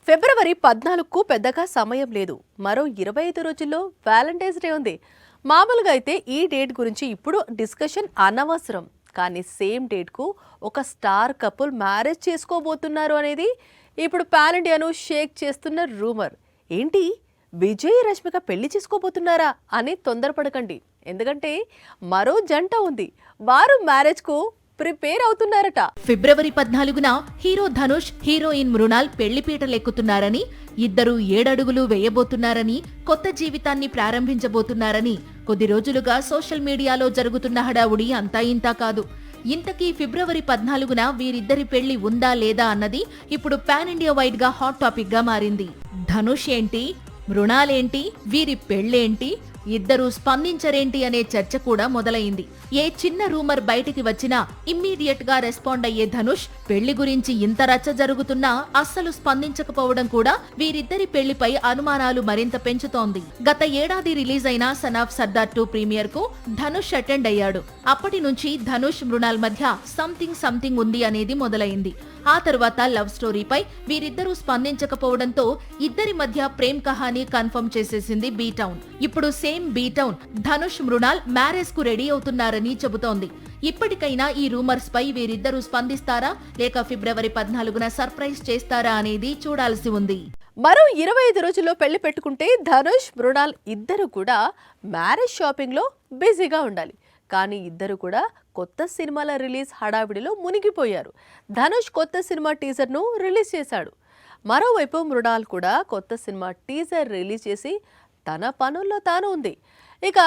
ఫిబ్రవరి 14కు పెద్దగా సమయం లేదు. మరో 25 రోజుల్లో వ్యాలంటైన్స్ డే ఉంది. మామూలుగా అయితే ఈ డేట్ గురించి ఇప్పుడు డిస్కషన్ అనవసరం. కానీ సేమ్ డేట్కు ఒక స్టార్ కపుల్ మ్యారేజ్ చేసుకోబోతున్నారు అనేది ఇప్పుడు పాన్ ఇండియాను షేక్ చేస్తున్న రూమర్. ఏంటి, విజయ్ రష్మిక పెళ్లి చేసుకోబోతున్నారా అని తొందరపడకండి. ఎందుకంటే మరో జంట ఉంది, వారు మ్యారేజ్కు ప్రిపేర్ అవుతున్నారట. ఫిబ్రవరి 14న హీరో ధనుష్, హీరోయిన్ మృణాల్ పెళ్లిపీటలెక్కుతున్నారని, ఇద్దరు 7 అడుగులు వేయబోతున్నారని, కొత్త జీవితాన్ని ప్రారంభించబోతున్నారని కొద్ది రోజులుగా సోషల్ మీడియాలో జరుగుతున్న హడావుడి అంతా ఇంతా కాదు. ఇంతకీ ఫిబ్రవరి 14న వీరిద్దరి పెళ్లి ఉందా లేదా అన్నది ఇప్పుడు పాన్ ఇండియా వైడ్ గా హాట్ టాపిక్ గా మారింది. ధనుష్ ఏంటి, మృణాలేంటి, వీరి పెళ్లేంటి, ఇద్దరూ స్పందించరేంటి అనే చర్చ కూడా మొదలైంది. ఏ చిన్న రూమర్ బయటికి వచ్చినా ఇమ్మీడియట్ గా రెస్పాండ్ అయ్యే ధనుష్ పెళ్లి గురించి ఇంత రచ్చ జరుగుతున్నా అస్సలు స్పందించకపోవడం కూడా వీరిద్దరి పెళ్లిపై అనుమానాలు మరింత పెంచుతోంది. గత ఏడాది రిలీజ్ అయిన సన్ ఆఫ్ సర్దార్ 2 ప్రీమియర్ కు ధనుష్ అటెండ్ అయ్యాడు. అప్పటి నుంచి ధనుష్ మృణాల్ మధ్య సంథింగ్ ఉంది అనేది మొదలైంది. ఆ తర్వాత లవ్ స్టోరీపై వీరిద్దరూ స్పందించకపోవడంతో ఇద్దరి మధ్య ప్రేమ్ కహానీ కన్ఫర్మ్ చేసేసింది బీ టౌన్. ఇప్పుడు same B town Dhanush Mrunal marriage కు రెడీ అవుతున్నారని చెబుతోంది. ఇప్పటికైనా ఈ రూమర్స్ పై వీరిద్దరూ స్పందిస్తారా లేక ఫిబ్రవరి 14న సర్ప్రైజ్ చేస్తారా అనేది చూడాల్సి ఉంది. మరో 25 రోజుల్లో పెళ్లి పెట్టుకుంటే ధనుష్, మృణాల్ ఇద్దరు కూడా మ్యారేజ్ షాపింగ్ లో బిజీగా ఉండాలి. కానీ ఇద్దరు కూడా కొత్త సినిమాల రిలీజ్ హడావిడిలో మునిగిపోయారు. ధనుష్ కొత్త సినిమా టీజర్ను రిలీజ్ చేశాడు. మరోవైపు మృణాల్ కూడా కొత్త సినిమా టీజర్ రిలీజ్ చేసి తన పనుల్లో తాను ఉంది. ఇక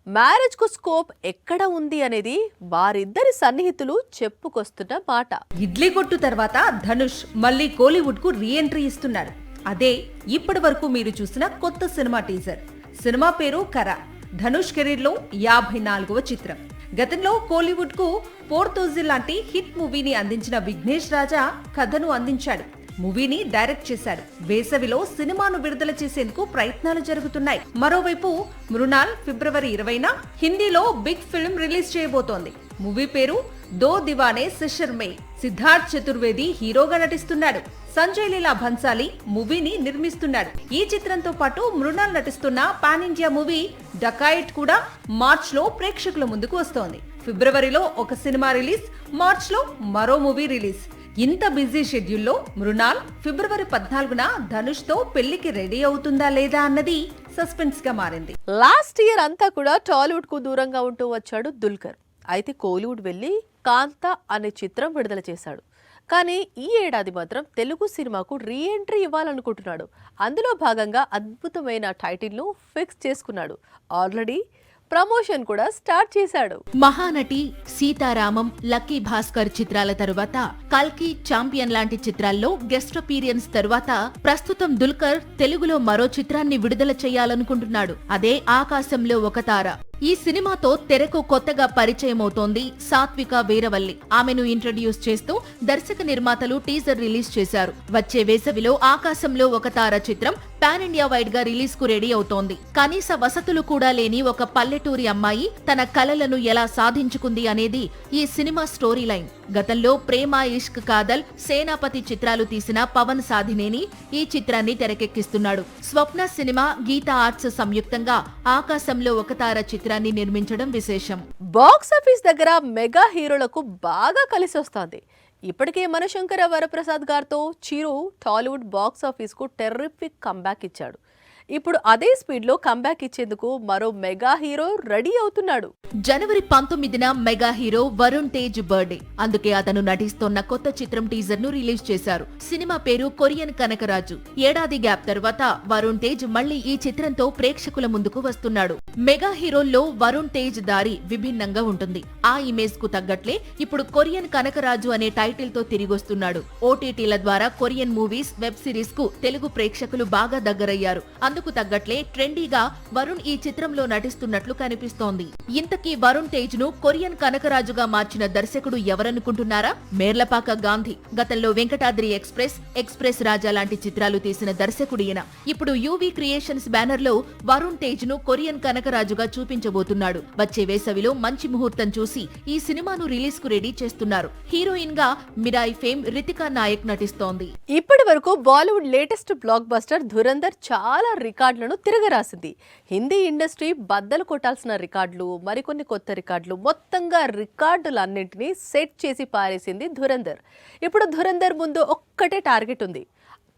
మ్యారేజ్ కు స్కోప్ ఎక్కడ ఉంది అనేది వారిద్దరి సన్నిహితులు చెప్పుకొస్తున్న మాట. ఇడ్లీ కొట్టు తర్వాత ధనుష్ మళ్ళీ కోలీవుడ్ కు రీ ఎంట్రీ ఇస్తున్నారు. అదే ఇప్పటి వరకు మీరు చూసిన కొత్త సినిమా టీజర్. సినిమా పేరు కరా. ధనుష్ కెరీర్ లో 54వ చిత్రం. గతంలో కోలీవుడ్ కు 4000 లాంటి హిట్ మూవీని అందించిన విఘ్నేష్ రాజా కథను అందించాడు. మూవీని డైరెక్ట్ చేశాడు. వేసవిలో సినిమాను విడుదల చేసేందుకు ప్రయత్నాలు జరుగుతున్నాయి. మరోవైపు మృణాల్ ఫిబ్రవరి 20న హిందీలో బిగ్ ఫిల్మ్ రిలీజ్ చేయబోతోంది. మూవీ పేరు దో దివానే సిషర్ మే. సిద్ధార్థ్ చతుర్వేది హీరోగా నటిస్తున్నాడు. సంజయ్ లీలా భన్సాలి మూవీని నిర్మిస్తున్నాడు. ఈ చిత్రంతో పాటు మృణాల్ నటిస్తున్న పాన్ ఇండియా మూవీ డకాయిట్ కూడా మార్చ్ లో ప్రేక్షకుల ముందుకు వస్తోంది. ఫిబ్రవరిలో ఒక సినిమా రిలీజ్, మార్చ్ లో మరో మూవీ రిలీజ్. ఇంత బిజీ షెడ్యూల్లో మృణాల్ ఫిబ్రవరి 14న ధనుష్ తో పెళ్లికి రెడీ అవుతుందా లేదా అన్నది సస్పెన్స్ గా మారింది. లాస్ట్ ఇయర్ అంతా కూడా టాలీవుడ్ కు దూరంగా ఉంటూ వచ్చాడు దుల్కర్. అయితే కోలీవుడ్ వెళ్లి కాంతా అనే చిత్రం విడుదల చేశాడు. కానీ ఈ ఏడాది మాత్రం తెలుగు సినిమాకు రీ ఎంట్రీ ఇవ్వాలనుకుంటున్నాడు. అందులో భాగంగా అద్భుతమైన టైటిల్ను ఫిక్స్ చేసుకున్నాడు. ఆల్రెడీ ప్రమోషన్ కూడా స్టార్ట్ చేశాడు. మహానటి, సీతారామం, లక్కీ భాస్కర్ చిత్రాల తరువాత కల్కి, ఛాంపియన్ లాంటి చిత్రాల్లో గెస్ట్ అపీరియన్స్ తరువాత ప్రస్తుతం దుల్కర్ తెలుగులో మరో చిత్రాన్ని విడుదల చేయాలనుకుంటున్నాడు. అదే ఆకాశంలో ఒక తార. ఈ సినిమాతో తెరకు కొత్తగా పరిచయమవుతోంది సాత్విక వీరవల్లి. ఆమెను ఇంట్రడ్యూస్ చేస్తూ దర్శక నిర్మాతలు టీజర్ రిలీజ్ చేశారు. వచ్చే వేసవిలో ఆకాశంలో ఒక తార చిత్రం పాన్ ఇండియా వైడ్ గా రిలీజ్ కు రెడీ అవుతోంది. కనీస వసతులు కూడా లేని ఒక పల్లెటూరి అమ్మాయి తన కలలను ఎలా సాధించుకుంది అనేది ఈ సినిమా స్టోరీ లైన్. గతంలో ప్రేమ, ఇష్క్, కాదల్, సేనాపతి చిత్రాలు తీసిన పవన్ సాధినేని ఈ చిత్రాన్ని తెరకెక్కిస్తున్నాడు. స్వప్న సినిమా, గీతా ఆర్ట్స్ సంయుక్తంగా ఆకాశంలో ఒక తార చిత్రాన్ని నిర్మించడం విశేషం. బాక్స్ ఆఫీస్ దగ్గర మెగా హీరోలకు బాగా కలిసి వస్తోంది. ఇప్పటికే మనశంకర వరప్రసాద్ గారితో చిరు టాలీవుడ్ బాక్స్ ఆఫీస్ కు టెర్రిఫిక్ కంబ్యాక్ ఇచ్చాడు. ఇప్పుడు అదే స్పీడ్ లో కంబ్యాక్ ఇచ్చేందుకు మరో మెగా హీరో రెడీ అవుతున్నాడు. జనవరి 19న mega hero Varun Tej birthday. అందుకే అతను నటిస్తోన్న కొత్త చిత్రం టీజర్ ను రిలీజ్ చేశారు. సినిమా పేరు కొరియన్ కనకరాజు. ఏడాది గ్యాప్ తర్వాత వరుణ్ తేజ్ మళ్లీ ఈ చిత్రంతో ప్రేక్షకుల ముందుకు వస్తున్నాడు. మెగా హీరోల్లో వరుణ్ తేజ్ దారి విభిన్నంగా ఉంటుంది. ఆ ఇమేజ్ కు తగ్గట్లే ఇప్పుడు కొరియన్ కనకరాజు అనే టైటిల్ తో తిరిగొస్తున్నాడు. ఓటీటీల ద్వారా కొరియన్ మూవీస్, వెబ్ సిరీస్ కు తెలుగు ప్రేక్షకులు బాగా దగ్గరయ్యారు. అందుకు తగ్గట్లే ట్రెండీగా వరుణ్ ఈ చిత్రంలో నటిస్తున్నట్లు కనిపిస్తోంది. ఇంతకీ వరుణ్ తేజ్ ను కొరియన్ కనకరాజుగా మార్చిన దర్శకుడు ఎవరనుకుంటున్నారా? మేర్లపాక గాంధీ. గతంలో వెంకటాద్రి ఎక్స్ప్రెస్ రాజా లాంటి చిత్రాలు తీసిన దర్శకుడు ఈయన. ఇప్పుడు యూవీ క్రియేషన్స్ బ్యానర్ లో వరుణ్ తేజ్ ను కొరియన్ కనక నాటకరాజుగా చూపించబోతున్నాడు. వచ్చే వేసవిలో మంచి ముహూర్తం చూసి ఈ సినిమాను రిలీజ్ కు రెడీ చేస్తున్నారు. హీరోయిన్ గా మిరాయి ఫేమ్ రితికా నాయక్ నటిస్తోంది. ఇప్పటి వరకు Bollywood latest block buster Dhurandhar చాలా రికార్డులను తిరగరాసింది. హిందీ ఇండస్ట్రీ బద్దలు కొట్టాల్సిన రికార్డులు, మరికొన్ని కొత్త రికార్డులు, మొత్తంగా రికార్డులన్నింటినీ సెట్ చేసి పారేసింది ధురంధర్. ఇప్పుడు ధురంధర్ ముందు ఒక్కటే టార్గెట్ ఉంది.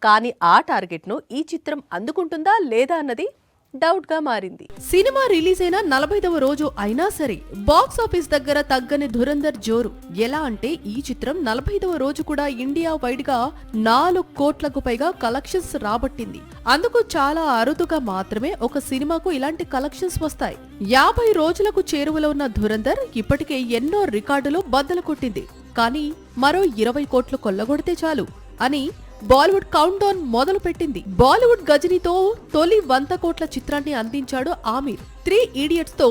కానీ ఆ టార్గెట్ను ఈ చిత్రం అందుకుంటుందా లేదా అన్నది డౌట్ గా మారింది. సినిమా రిలీజ్ అయిన 45వ రోజు అయినా సరే బాక్స్ ఆఫీస్ దగ్గర తగ్గని ధురంధర్ జోరు. ఎలా అంటే ఈ చిత్రం 45వ రోజు కూడా ఇండియా వైడ్ గా 4 కోట్లకు పైగా కలెక్షన్స్ రాబట్టింది. అందుకు చాలా అరుదుగా మాత్రమే ఒక సినిమాకు ఇలాంటి కలెక్షన్స్ వస్తాయి. 50 రోజులకు చేరువలో ఉన్న ధురంధర్ ఇప్పటికే ఎన్నో రికార్డులు బద్దలు కొట్టింది. కానీ మరో 20 కోట్లు కొల్లగొడితే చాలు అని బాలీవుడ్ కౌంట్ డౌన్ మొదలు పెట్టింది. బాలీవుడ్ గజనీతో తొలి 100 కోట్ల చిత్రాన్ని అందించాడు ఆమిర్. 3 ఇడియట్స్ తో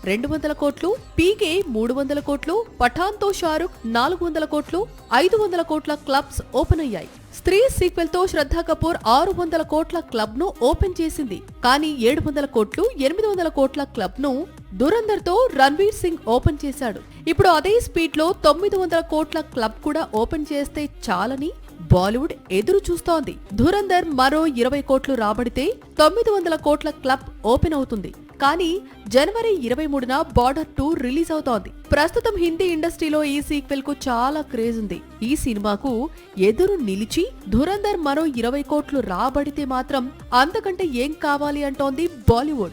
200 కోట్లు, పీకే 300 కోట్లు, పఠాన్ తో షారుఖ్ 400 కోట్లు, 500 కోట్ల క్లబ్స్ ఓపెన్ అయ్యాయి. స్త్రీ సీక్వెల్ తో శ్రద్ధా కపూర్ 600 కోట్ల క్లబ్ ను ఓపెన్ చేసింది. కానీ 700 కోట్లు, 800 కోట్ల క్లబ్ ను ధురంధర్ తో రణ్వీర్ సింగ్ ఓపెన్ చేశాడు. ఇప్పుడు అదే స్పీడ్ లో 900 కోట్ల క్లబ్ కూడా ఓపెన్ చేస్తే చాలని బాలీవుడ్ ఎదురు చూస్తోంది. ధురంధర్ మరో 20 కోట్లు రాబడితే 900 కోట్ల క్లబ్ ఓపెన్ అవుతుంది. కానీ జనవరి 23న బార్డర్ 2 రిలీజ్ అవుతోంది. ప్రస్తుతం హిందీ ఇండస్ట్రీలో ఈ సీక్వెల్ కు చాలా క్రేజ్ ఉంది. ఈ సినిమాకు ఎదురు నిలిచి ధురంధర్ మరో 20 కోట్లు రాబడితే మాత్రం అంతకంటే ఏం కావాలి అంటోంది బాలీవుడ్.